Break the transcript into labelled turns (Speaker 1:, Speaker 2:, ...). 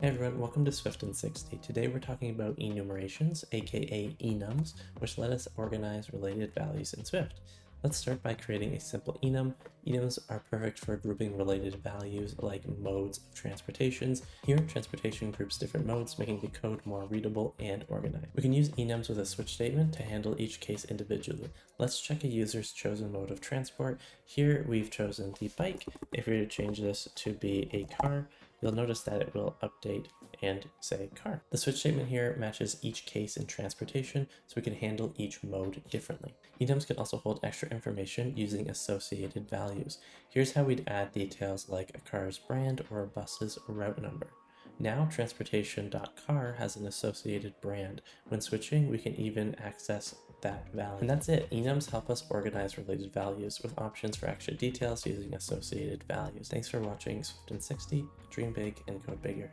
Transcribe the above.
Speaker 1: Hey everyone, welcome to Swift in 60. Today we're talking about enumerations, aka enums, which let us organize related values in Swift. Let's start by creating a simple enum. Enums are perfect for grouping related values like modes of transportations. Here, transportation groups different modes, making the code more readable and organized. We can use enums with a switch statement to handle each case individually. Let's check a user's chosen mode of transport. Here we've chosen the bike. If we were to change this to be a car, you'll notice that it will update and say car. The switch statement here matches each case in transportation, so we can handle each mode differently. Enums can also hold extra information using associated values. Here's how we'd add details like a car's brand or a bus's route number. Now transportation.car has an associated brand. When switching, we can even access that value. And that's it. Enums help us organize related values with options for extra details using associated values. Thanks for watching Swift in 60. Dream big and code bigger.